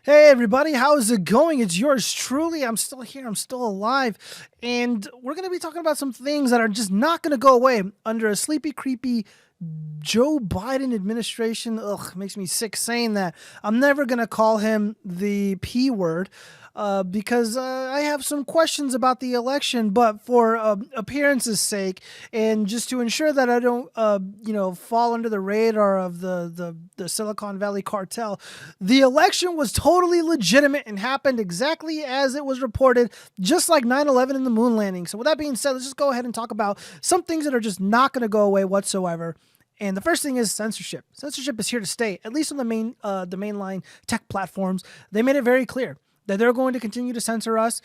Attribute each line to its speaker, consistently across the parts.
Speaker 1: Hey everybody, how's it going? It's yours truly. I'm still here. I'm still alive. And we're going to be talking about some things that are just not going to go away under a sleepy, creepy Joe Biden administration. Ugh, makes me sick saying that. I'm never going to call him the P word. Because I have some questions about the election, but for appearance's sake, and just to ensure that I don't, fall under the radar of the Silicon Valley cartel, the election was totally legitimate and happened exactly as it was reported, just like 9/11 and the moon landing. So with that being said, let's just go ahead and talk about some things that are just not going to go away whatsoever. And the first thing is censorship. Censorship is here to stay, at least on the mainline tech platforms. They made it very clear that they're going to continue to censor us,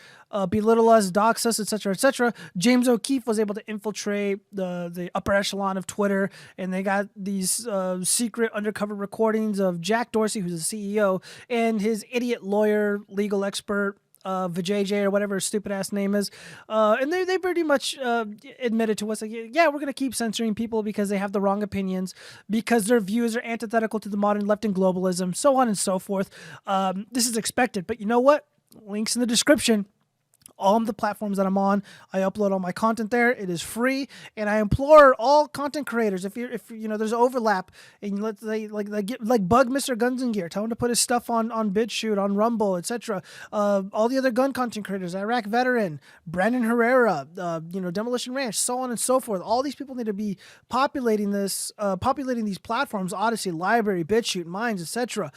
Speaker 1: belittle us, dox us, etc., etc. James O'Keefe was able to infiltrate the upper echelon of Twitter, and they got these secret undercover recordings of Jack Dorsey, who's the CEO, and his idiot lawyer, legal expert, Vijay or whatever his stupid ass name is, and they pretty much admitted to us like, yeah, we're gonna keep censoring people because they have the wrong opinions, because their views are antithetical to the modern left and globalism, so on and so forth. This is expected, but you know what? Links in the description. All of the platforms that I'm on, I upload all my content there. It is free, and I implore all content creators, if there's overlap, and let's say like bug Mr. Guns and Gear, tell him to put his stuff on Bitchute, on Rumble, etc. All the other gun content creators, Iraq Veteran, Brandon Herrera, Demolition Ranch, so on and so forth. All these people need to be populating these platforms: Odysee, LBRY, Bitchute, Minds, etc.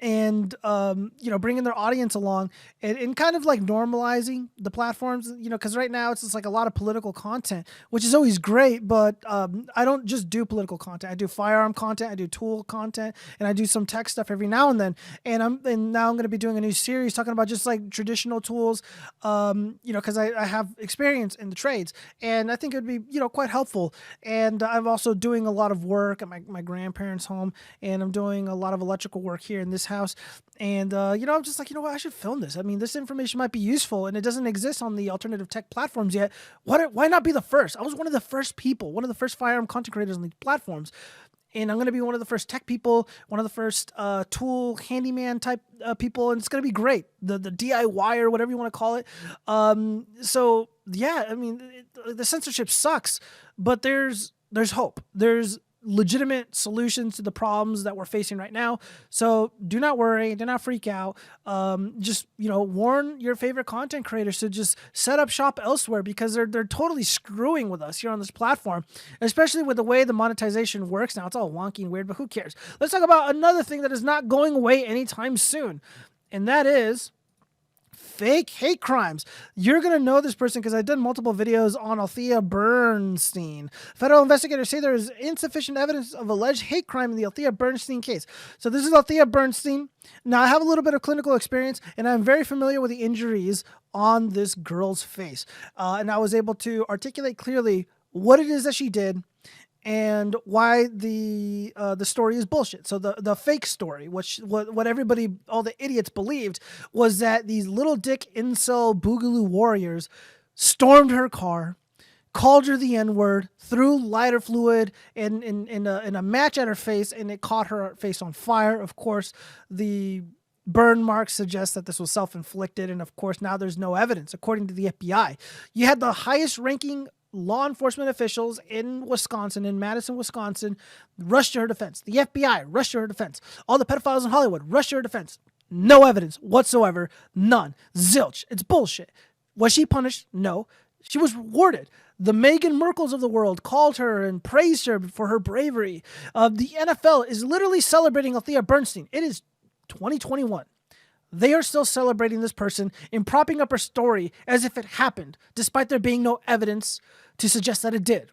Speaker 1: And bringing their audience along, and kind of like normalizing the platforms, because right now it's just like a lot of political content, which is always great, but I don't just do political content. I do firearm content, I do tool content, and I do some tech stuff every now and then. And now I'm going to be doing a new series talking about just like traditional tools, because I have experience in the trades, and I think it would be quite helpful. And I'm also doing a lot of work at my grandparents' home, and I'm doing a lot of electrical work here in this house. And I'm just like, what, I should film this. I mean, this information might be useful, and it doesn't exist on the alternative tech platforms yet. Why not be the first? I was one of the first people, one of the first firearm content creators on these platforms, and I'm going to be one of the first tech people, one of the first tool handyman type people, and it's going to be great. The DIY or whatever you want to call it. So yeah, I mean, the censorship sucks, but there's hope. There's legitimate solutions to the problems that we're facing right now. So do not worry, do not freak out. Just warn your favorite content creators to just set up shop elsewhere, because they're totally screwing with us here on this platform, especially with the way the monetization works now. It's all wonky and weird, but who cares? Let's talk about another thing that is not going away anytime soon, and that is fake hate crimes. You're going to know this person because I've done multiple videos on Althea Bernstein. Federal investigators say there is insufficient evidence of alleged hate crime in the Althea Bernstein case. So this is Althea Bernstein. Now, I have a little bit of clinical experience, and I'm very familiar with the injuries on this girl's face. And I was able to articulate clearly what it is that she did, and why the story is bullshit. So the fake story, what everybody, all the idiots believed, was that these little dick incel boogaloo warriors stormed her car, called her the N-word, threw lighter fluid in a match at her face, and it caught her face on fire. Of course, the burn marks suggest that this was self-inflicted, and of course now there's no evidence. According to the FBI, you had the highest ranking law enforcement officials in Wisconsin, in Madison, Wisconsin, rushed to her defense. The FBI rushed to her defense. All the pedophiles in Hollywood rushed to her defense. No evidence whatsoever. None. Zilch. It's bullshit. Was she punished? No. She was rewarded. The Meghan Merkles of the world called her and praised her for her bravery. The NFL is literally celebrating Althea Bernstein. It is 2021. They are still celebrating this person and propping up her story as if it happened, despite there being no evidence to suggest that it did.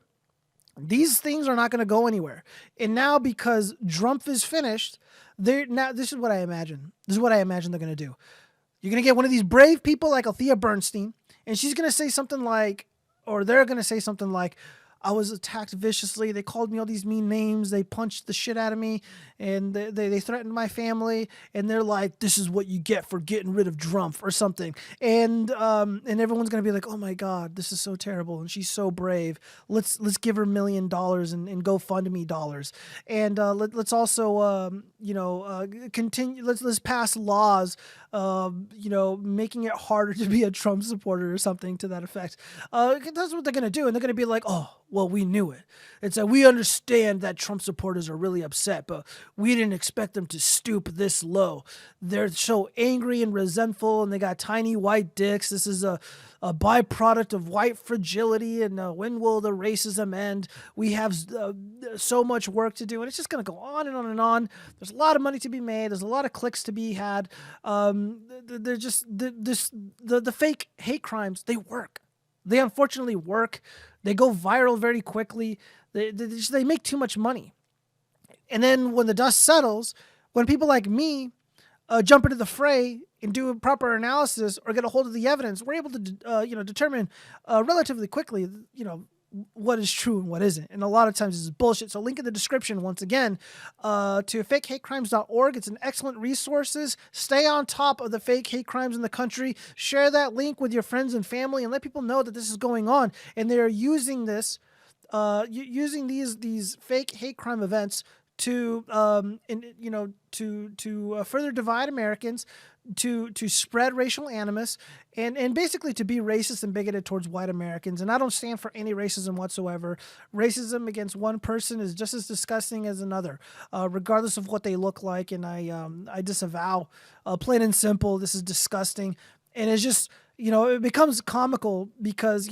Speaker 1: These things are not going to go anywhere. And now, because Trump is finished, this is what I imagine. This is what I imagine they're going to do. You're going to get one of these brave people like Althea Bernstein, and she's going to say something like, or they're going to say something like, I was attacked viciously. They called me all these mean names. They punched the shit out of me, and they threatened my family. And they're like, "This is what you get for getting rid of Trump," or something. And everyone's gonna be like, "Oh my God, this is so terrible, and she's so brave. Let's give her $1 million in GoFundMe dollars, and let's also continue. Let's pass laws, making it harder to be a Trump supporter or something to that effect." That's what they're gonna do, and they're gonna be like, "Oh, well, we knew it. It's like we understand that Trump supporters are really upset, but we didn't expect them to stoop this low. They're so angry and resentful, and they got tiny white dicks. This is a byproduct of white fragility, and when will the racism end? We have so much work to do," and it's just gonna go on and on and on. There's a lot of money to be made. There's a lot of clicks to be had. They're just the fake hate crimes. They work. They unfortunately work. They go viral very quickly. They make too much money. And then when the dust settles, when people like me jump into the fray and do a proper analysis or get a hold of the evidence, we're able to determine relatively quickly what is true and what isn't. And a lot of times this is bullshit. So link in the description once again to fakehatecrimes.org. It's an excellent resources. Stay on top of the fake hate crimes in the country. Share that link with your friends and family and let people know that this is going on. And they are using this, using these fake hate crime events to further divide Americans, to spread racial animus, and basically to be racist and bigoted towards white Americans. And I don't stand for any racism whatsoever. Racism against one person is just as disgusting as another, regardless of what they look like. And I disavow, plain and simple, this is disgusting. And it's just, it becomes comical because,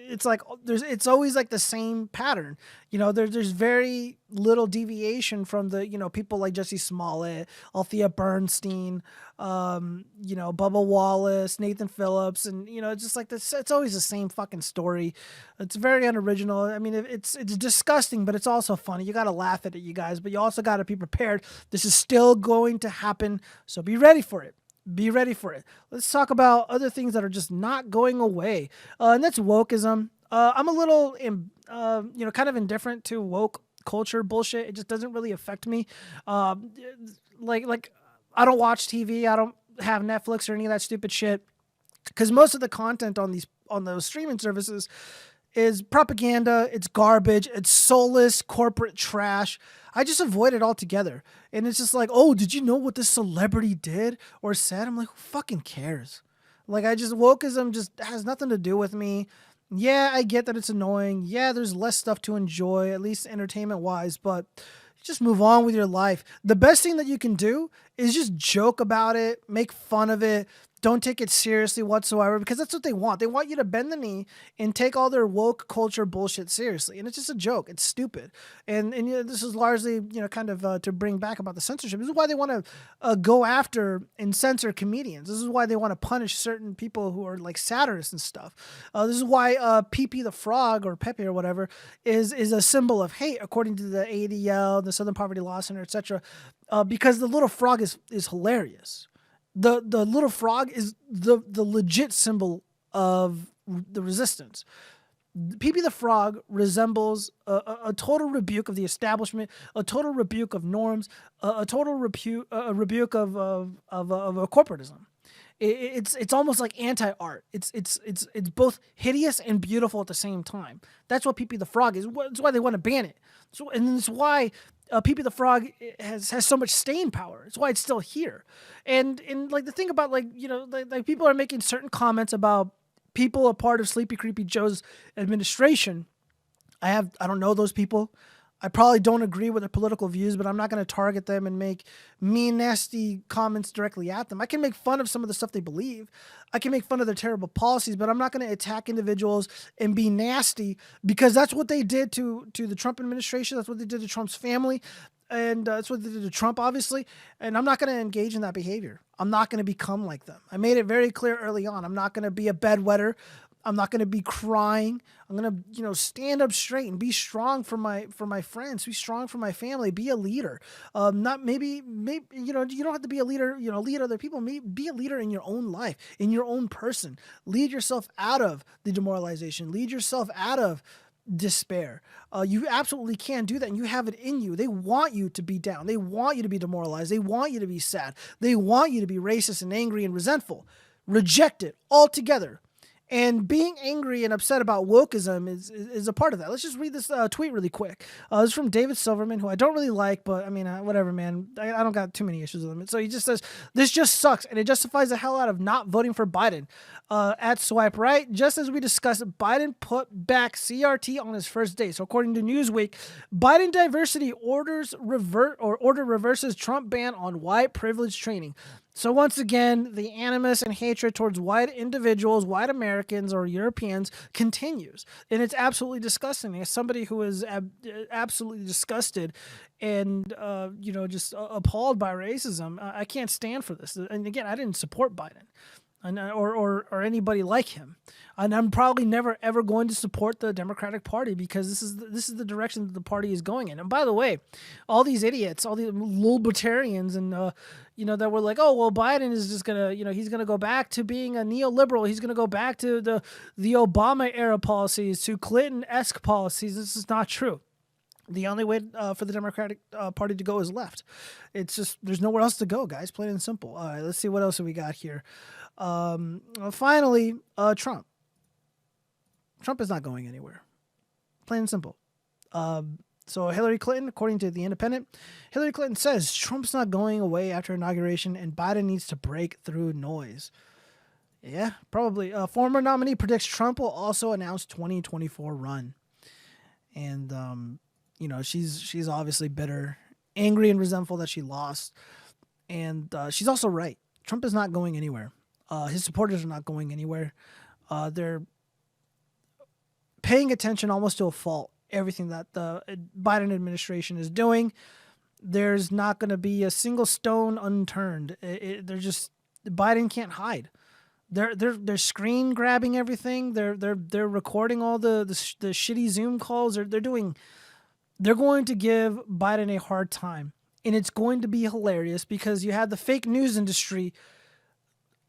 Speaker 1: it's like it's always like the same pattern. There's very little deviation from the people like Jesse Smollett, Althea Bernstein, Bubba Wallace, Nathan Phillips, and it's just like this. It's always the same fucking story. It's very unoriginal. I mean, it's disgusting, but it's also funny. You got to laugh at it, you guys, but you also got to be prepared. This is still going to happen, so be ready for it. Be ready for it. Let's talk about other things that are just not going away. And that's wokeism. I'm a little, kind of indifferent to woke culture bullshit. It just doesn't really affect me. Like I don't watch TV. I don't have Netflix or any of that stupid shit, because most of the content on those streaming services is propaganda. It's garbage. It's soulless corporate trash. I just avoid it altogether. And it's just like, oh, did you know what this celebrity did or said? I'm like, who fucking cares? Like, wokeism just has nothing to do with me. Yeah, I get that it's annoying. Yeah, there's less stuff to enjoy, at least entertainment wise, but just move on with your life. The best thing that you can do is just joke about it, make fun of it. Don't take it seriously whatsoever, because that's what they want. They want you to bend the knee and take all their woke culture bullshit seriously. And it's just a joke. It's stupid. And this is largely, to bring back about the censorship. This is why they want to go after and censor comedians. This is why they want to punish certain people who are like satirists and stuff. This is why Pee-Pee the Frog, or Pepe or whatever, is a symbol of hate, according to the ADL, the Southern Poverty Law Center, etc. Because the little frog is hilarious. The little frog is the legit symbol of the resistance. Pee-Pee the Frog resembles a total rebuke of the establishment, a total rebuke of norms, a total rebuke of corporatism. It's almost like anti-art. It's both hideous and beautiful at the same time. That's what Pee-Pee the Frog is. That's why they want to ban it. And it's why Pee-Pee the Frog has so much staying power. It's why it's still here. And like the thing about like people are making certain comments about people a part of Sleepy Creepy Joe's administration. I don't know those people. I probably don't agree with their political views, but I'm not going to target them and make mean, nasty comments directly at them. I can make fun of some of the stuff they believe. I can make fun of their terrible policies, but I'm not going to attack individuals and be nasty, because that's what they did to the Trump administration. That's what they did to Trump's family. And that's what they did to Trump, obviously. And I'm not going to engage in that behavior. I'm not going to become like them. I made it very clear early on. I'm not going to be a bedwetter. I'm not going to be crying. I'm going to, stand up straight and be strong for my friends, be strong for my family, be a leader. Not maybe, you don't have to be a leader, lead other people. Be a leader in your own life, in your own person. Lead yourself out of the demoralization. Lead yourself out of despair. You absolutely can do that, and you have it in you. They want you to be down. They want you to be demoralized. They want you to be sad. They want you to be racist and angry and resentful. Reject it altogether. And being angry and upset about wokeism is a part of that. Let's just read this tweet really quick. This is from David Silverman, who I don't really like, but I mean, whatever, man. I don't got too many issues with him. So he just says, this just sucks, and it justifies the hell out of not voting for Biden. At Swipe Right, just as we discussed, Biden put back CRT on his first day. So according to Newsweek, Biden diversity order reverses Trump ban on white privilege training. So once again, the animus and hatred towards white individuals, white Americans or Europeans continues. And it's absolutely disgusting. As somebody who is absolutely disgusted and, just appalled by racism, I can't stand for this. And again, I didn't support Biden. Or anybody like him, and I'm probably never ever going to support the Democratic Party because this is the direction that the party is going in. And by the way, all these idiots, all these libertarians, and that were like, oh well, Biden is just gonna, he's gonna go back to being a neoliberal. He's gonna go back to the Obama era policies, to Clinton-esque policies. This is not true. The only way for the Democratic Party to go is left. It's just, there's nowhere else to go, guys. Plain and simple. All right, let's see what else have we got here. Finally, Trump. Trump is not going anywhere. Plain and simple. So Hillary Clinton, according to The Independent, Hillary Clinton says Trump's not going away after inauguration and Biden needs to break through noise. Yeah, probably. Former nominee predicts Trump will also announce 2024 run. And, she's obviously bitter, angry and resentful that she lost. And she's also right. Trump is not going anywhere. His supporters are not going anywhere. They're paying attention almost to a fault, everything that the Biden administration is doing. There's not going to be a single stone unturned. Biden can't hide. They're screen grabbing everything. They're recording all the shitty Zoom calls. They're going to give Biden a hard time, and it's going to be hilarious because you have the fake news industry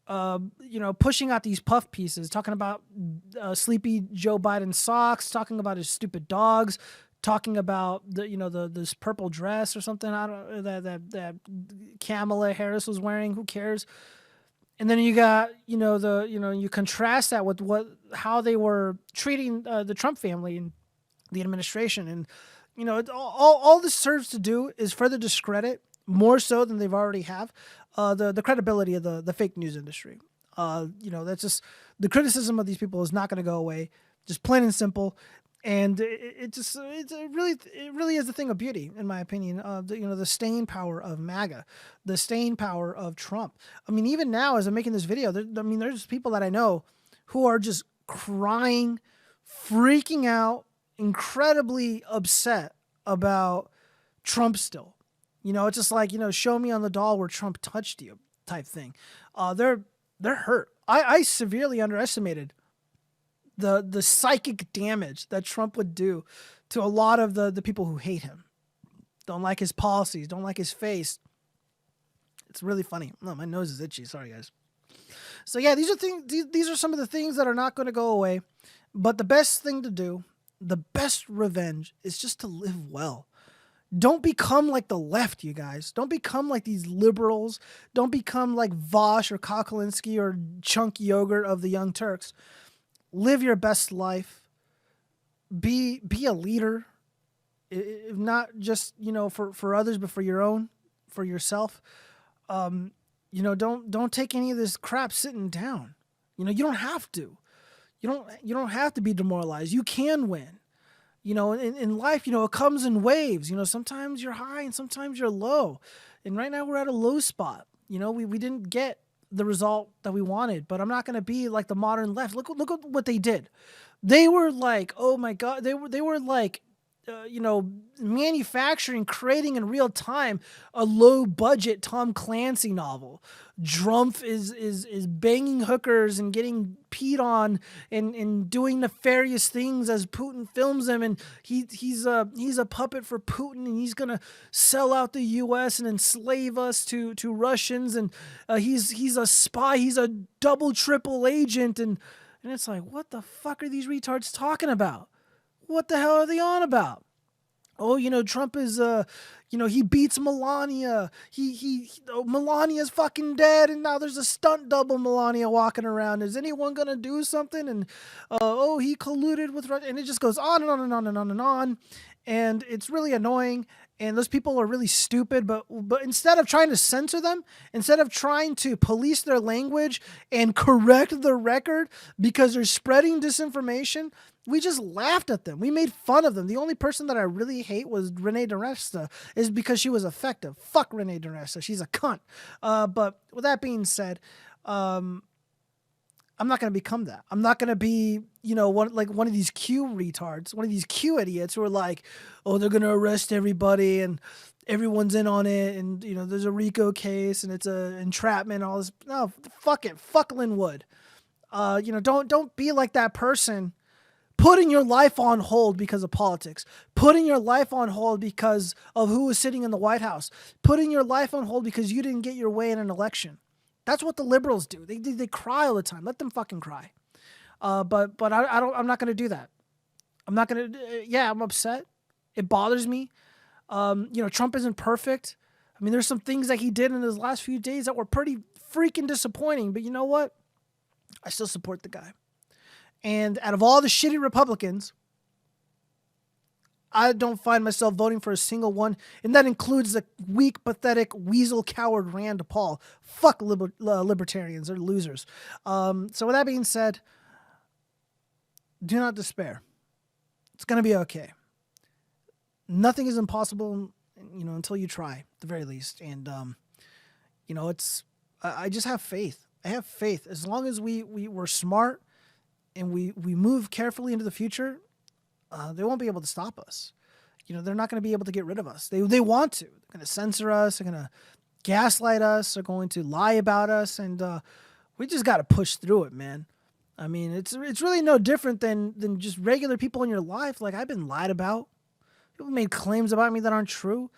Speaker 1: pushing out these puff pieces, talking about sleepy Joe Biden socks, talking about his stupid dogs, talking about this purple dress or something. I don't that Kamala Harris was wearing. Who cares? And then you got you contrast that with how they were treating the Trump family and the administration, and all this serves to do is further discredit, more so than they've already have, the credibility of the fake news industry. That's just, the criticism of these people is not going to go away, just plain and simple. And it really is the thing of beauty, in my opinion. The staying power of MAGA, the staying power of Trump. I mean, even now as I'm making this video, there's people that I know who are just crying, freaking out, incredibly upset about Trump still. It's just like, show me on the doll where Trump touched you type thing. They're hurt. I severely underestimated the psychic damage that Trump would do to a lot of the people who hate him, don't like his policies, don't like his face. It's really funny. No, my nose is itchy. Sorry, guys. So yeah, these are some of the things that are not going to go away. But the best thing to do, the best revenge, is just to live well. Don't become like the left, you guys. Don't become like these liberals. Don't become like Vosh or Kokolinski or Chunk Yogurt of the Young Turks. Live your best life. Be a leader, if not just for others, but for yourself. Don't take any of this crap sitting down. You don't have to. You don't have to be demoralized. You can win. In life, it comes in waves. Sometimes you're high and sometimes you're low. And right now we're at a low spot. We didn't get the result that we wanted, but I'm not going to be like the modern left. Look at what they did. They were like, oh my God, they were like, manufacturing, creating in real time a low budget Tom Clancy novel. Drumpf is banging hookers and getting peed on and doing nefarious things as Putin films him, and he's a puppet for Putin, and he's gonna sell out the U.S. and enslave us to Russians, and he's a spy, he's a double triple agent, and it's like, what the fuck are these retards talking about? What the hell are they on about? Oh, Trump is, he beats Melania. Melania's fucking dead, and now there's a stunt double Melania walking around. Is anyone gonna do something? And oh, he colluded with Russia, and it just goes on and on and on and on and on, and it's really annoying. And those people are really stupid. But instead of trying to censor them, instead of trying to police their language and correct the record because they're spreading disinformation, we just laughed at them. We made fun of them. The only person that I really hate was Renee DeResta, is because she was effective. Fuck Renee DeResta. She's a cunt. But with that being said, I'm not going to become that. I'm not going to be, one of these Q retards, one of these Q idiots who are like, oh, they're going to arrest everybody and everyone's in on it. And, there's a RICO case and it's a entrapment, all this. No, fuck it. Fuck Linwood. Don't be like that person putting your life on hold because of politics, putting your life on hold because of who was sitting in the White House, putting your life on hold because you didn't get your way in an election. That's what the liberals do. They cry all the time. Let them fucking cry. But I'm not going to do that. I'm not going to. Yeah, I'm upset. It bothers me. Trump isn't perfect. I mean, there's some things that he did in his last few days that were pretty freaking disappointing. But you know what? I still support the guy. And out of all the shitty Republicans, I don't find myself voting for a single one. And that includes the weak, pathetic, weasel, coward Rand Paul. Fuck libertarians. They're losers. So with that being said, do not despair. It's going to be okay. Nothing is impossible, until you try, at the very least. And, I just have faith. I have faith. As long as we're smart, and we move carefully into the future, they won't be able to stop us. They're not going to be able to get rid of us. They want to. They're going to censor us. They're going to gaslight us. They're going to lie about us. And we just got to push through it, man. I mean, it's really no different than just regular people in your life. Like, I've been lied about. People made claims about me that aren't true.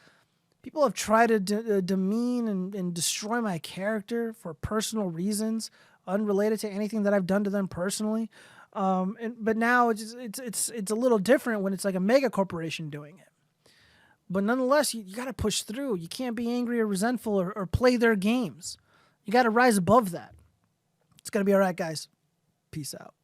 Speaker 1: People have tried to demean and destroy my character for personal reasons, unrelated to anything that I've done to them personally. But now it's a little different when it's like a mega corporation doing it. But nonetheless, you got to push through. You can't be angry or resentful or play their games. You got to rise above that. It's going to be all right, guys. Peace out.